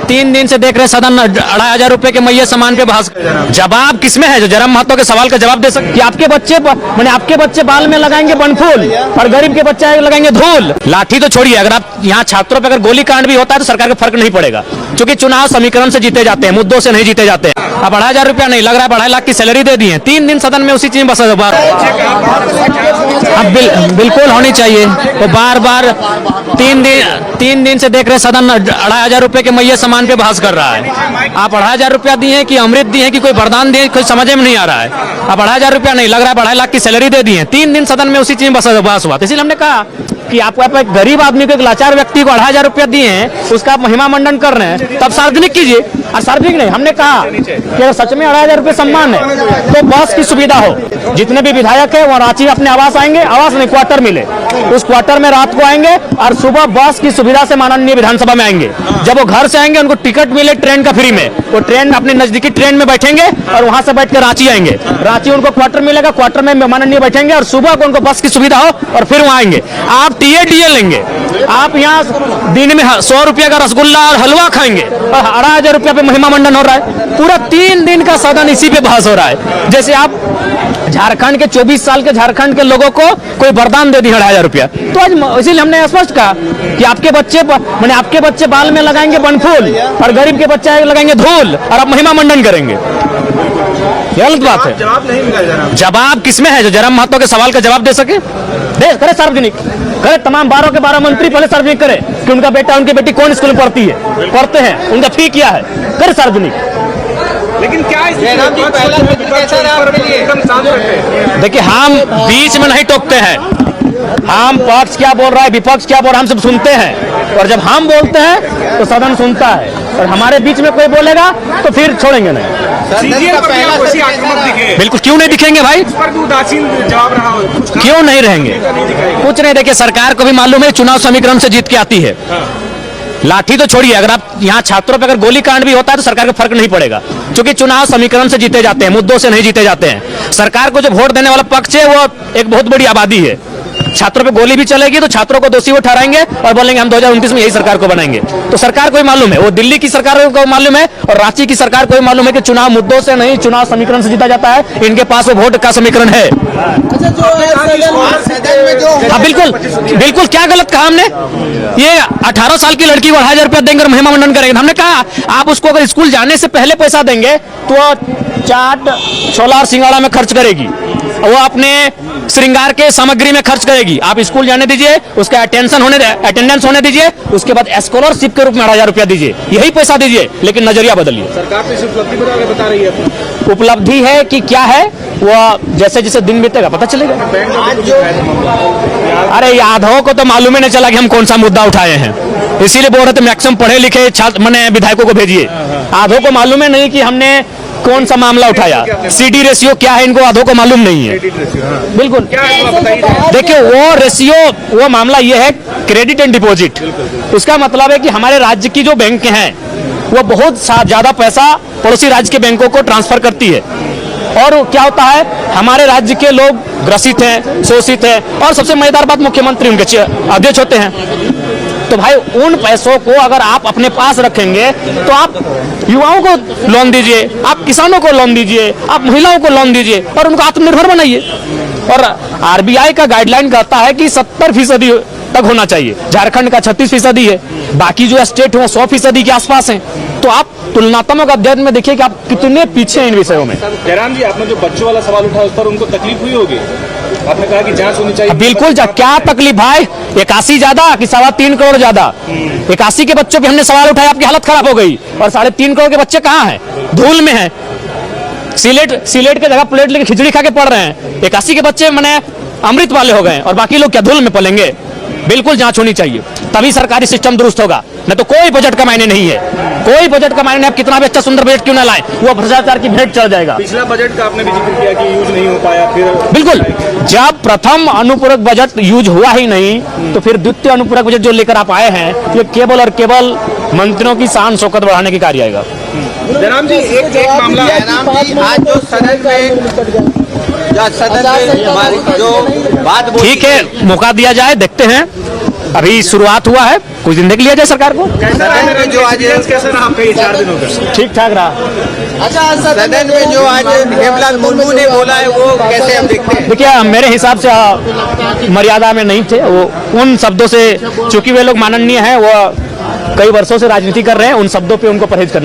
तीन दिन से देख रहे सदन 2,500 रुपए के मैये सामान पे बहस। जवाब किसमें है जो जरम महतो के सवाल का जवाब दे सकते? कि आपके बच्चे बाल में लगाएंगे बनफूल और गरीब के बच्चे लगाएंगे धूल। लाठी तो छोड़िए, अगर आप यहाँ छात्रों पर अगर गोली कांड भी होता है तो सरकार को फर्क नहीं पड़ेगा, क्योंकि चुनाव समीकरण से जीते जाते हैं, मुद्दों से नहीं जीते जाते हैं। अब 2,500 रुपया नहीं लग रहा है, 2.5 लाख की सैलरी दे दी है। 3 दिन सदन में उसी चीज में बस बार अब बिल्कुल होनी चाहिए। तो बार 3 दिन से देख रहे सदन 2,500 रुपए के मैये सामान पे बहस कर रहा है। आप 2,500 रुपया दिए कि अमृत दिए कि कोई वरदान दिए, कुछ समझ में नहीं आ रहा है। अब 2,500 रुपया नहीं लग रहा है, 2.5 लाख की सैलरी दे दी है। 3 दिन सदन में उसी चीज में बस हुआ। इसीलिए हमने कहा कि आपको एक गरीब आदमी को, एक लाचार व्यक्ति को 2,500 रुपया दिए हैं, उसका आप महिमा मंडन कर रहे हैं, तब सार्वजनिक कीजिए। और सार्वजनिक नहीं, हमने कहा कि अगर सच में 2,500 रुपये सम्मान है तो बस की सुविधा हो। जितने भी विधायक है वो रांची अपने आवास आएंगे, आवास नहीं क्वार्टर मिले, उस क्वार्टर में रात को आएंगे और सुबह बस की सुविधा से माननीय विधानसभा में आएंगे। जब वो घर से आएंगे उनको टिकट मिले ट्रेन का फ्री में, वो ट्रेन अपने नजदीकी ट्रेन में बैठेंगे और वहां से बैठ कर रांची आएंगे। रांची उनको क्वार्टर मिलेगा, क्वार्टर में माननीय बैठेंगे और सुबह को उनको बस की सुविधा हो और फिर वहां आएंगे। आप टीए लेंगे, आप यहाँ दिन में 100 रुपया का रसगुल्ला और हलवा खाएंगे और 2,500 रुपया पे महिमा मंडन हो रहा है। पूरा 3 दिन का सदन इसी पे बहस हो रहा है। जैसे आप झारखंड के 24 साल के झारखंड के लोगों को कोई वरदान दे दी 2,500 रुपया। तो आज इसीलिए हमने स्पष्ट कहा कि आपके बच्चे बाल में लगाएंगे बनफूल और गरीब के बच्चे लगाएंगे धूल और आप महिमा मंडन करेंगे। गलत बात है। जवाब नहीं मिला। जवाब किसमें है जो जरम महतो के सवाल का जवाब दे सके? दे करे, सार्वजनिक करे। तमाम 12 के 12 मंत्री पहले सार्वजनिक करे कि उनका बेटा उनकी बेटी कौन स्कूल में पढ़ते हैं, उनका फी क्या है, करे सार्वजनिक। लेकिन क्या देखिए, हम बीच में नहीं टोकते हैं। हम पक्ष क्या बोल रहा है, विपक्ष क्या बोल रहा है, हम सब सुनते हैं। और जब हम बोलते हैं तो सदन सुनता है, और हमारे बीच में कोई बोलेगा तो फिर छोड़ेंगे नहीं। बिल्कुल, क्यों नहीं दिखेंगे भाई? उदासीन जवाब रहा, क्यों नहीं रहेंगे? कुछ नहीं। देखिए, सरकार को भी मालूम है चुनाव समीकरण से जीत के आती है। लाठी तो छोड़िए, अगर आप यहाँ छात्रों पर अगर गोली कांड भी होता है तो सरकार को फर्क नहीं पड़ेगा, क्योंकि चुनाव समीकरण से जीते जाते हैं, मुद्दों से नहीं जीते जाते हैं। सरकार को जो वोट देने वाला पक्ष है वो एक बहुत बड़ी आबादी है। छात्रों पे गोली भी चलेगी तो छात्रों को दोषी वो ठहराएंगे और बोलेंगे हम 2029 में यही सरकार को बनाएंगे। तो सरकार को भी मालूम है, वो दिल्ली की सरकार को मालूम है और रांची की सरकार को भी मालूम है कि चुनाव मुद्दों से नहीं, चुनाव समीकरण से जीता जाता है। इनके पास वो वोट का समीकरण है। हाँ, बिल्कुल क्या गलत कहा हमने? ये 18 साल की लड़की को 2,500 रुपया देंगे और महिमा मंडन करेंगे। हमने कहा आप उसको अगर स्कूल जाने से पहले पैसा देंगे तो चाट, छोला और सिंगाड़ा में खर्च करेगी, वो अपने श्रृंगार के सामग्री में खर्च करेगी। आप स्कूल जाने दीजिए, उसका अटेंडेंस होने दीजिए, उसके बाद स्कॉलरशिप के रूप में 2,500 रुपया दीजिए, यही पैसा दीजिए, लेकिन नजरिया बदलिए। सरकार तो इस उपलब्धि बता रही है। उपलब्धि है कि क्या है वो जैसे जैसे दिन बीतेगा पता चलेगा। अरे यादवों को तो मालूम ही नहीं चला कि हम कौन सा मुद्दा उठाए हैं, इसीलिए बोल रहे थे मैक्सिमम पढ़े लिखे मैंने विधायकों को भेजिए। आधों को मालूम है नहीं कि हमने कौन सा मामला उठाया, सीडी रेशियो क्या है, इनको आधों को मालूम नहीं है। बिल्कुल, देखिए वो मामला ये है क्रेडिट एंड डिपॉजिट। उसका मतलब है कि हमारे राज्य की जो बैंक हैं वो बहुत ज्यादा पैसा पड़ोसी राज्य के बैंकों को ट्रांसफर करती है, और क्या होता है हमारे राज्य के लोग ग्रसित हैं, शोषित हैं, और सबसे मजेदार बात मुख्यमंत्री उनके अध्यक्ष होते हैं। तो भाई उन पैसों को अगर आप अपने पास रखेंगे तो आप युवाओं को लोन दीजिए, आप किसानों को लोन दीजिए, आप महिलाओं को लोन दीजिए और उनको आत्मनिर्भर बनाइए। और आरबीआई का गाइडलाइन कहता है कि 70% तक होना चाहिए। झारखंड का 36% है, बाकी जो स्टेट है 100% के आसपास है। तो आप तुलनात्मक अध्ययन में देखिए कि आप कितने पीछे हैं इन विषयों में। जयराम जी, आपने जो बच्चों वाला सवाल उठाया उस पर उनको तकलीफ हुई होगी? आपने कहा कि जांच होनी चाहिए। बिल्कुल, क्या तकलीफ भाई? 81 ज्यादा कि 3.25 करोड़ ज्यादा? 81 के बच्चों पे हमने सवाल उठाया, आपकी हालत खराब हो गई। और 3.5 करोड़ के बच्चे कहाँ हैं? धूल में हैं, सिलेट के जगह प्लेट लेके खिचड़ी खा के पढ़ रहे हैं। 81 के बच्चे मैंने अमृत वाले हो गए और बाकी लोग क्या धूल में पलेंगे? बिल्कुल जांच होनी चाहिए, तभी सरकारी सिस्टम दुरुस्त होगा। न तो कोई बजट का मायने नहीं है, कोई बजट का मायने नहीं। आप कितना भी अच्छा सुंदर बजट क्यों ना लाए, वो भ्रष्टाचार की भेंट चढ़ जाएगा। पिछला बजट का आपने भी जिक्र किया कि यूज नहीं हो पाया, फिर बिल्कुल, जब प्रथम अनुपूरक बजट यूज हुआ ही नहीं तो फिर द्वितीय अनुपूरक बजट जो लेकर आप आए हैं ये केवल और केवल मंत्रियों की शान शौकत बढ़ाने के कार्य आएगा। जयराम जी, एक मामला आज जो सदन में जो बात ठीक है, मौका दिया जाए, देखते हैं। अभी शुरुआत हुआ है, कुछ दिन देख लिया जाए सरकार को। सदन में जो आज कैसा रहा आपका ये 4 दिनों का? ठीक ठाक रहा। सदन में जो आज हेमलाल मुर्मू ने बोला है वो कैसे हम देखते हैं? देखिए मेरे हिसाब से मर्यादा में नहीं थे वो, उन शब्दों से, चूंकि वे लोग माननीय हैं, वो कई वर्षों से राजनीति कर रहे हैं, उन शब्दों पे उनको परहेज करना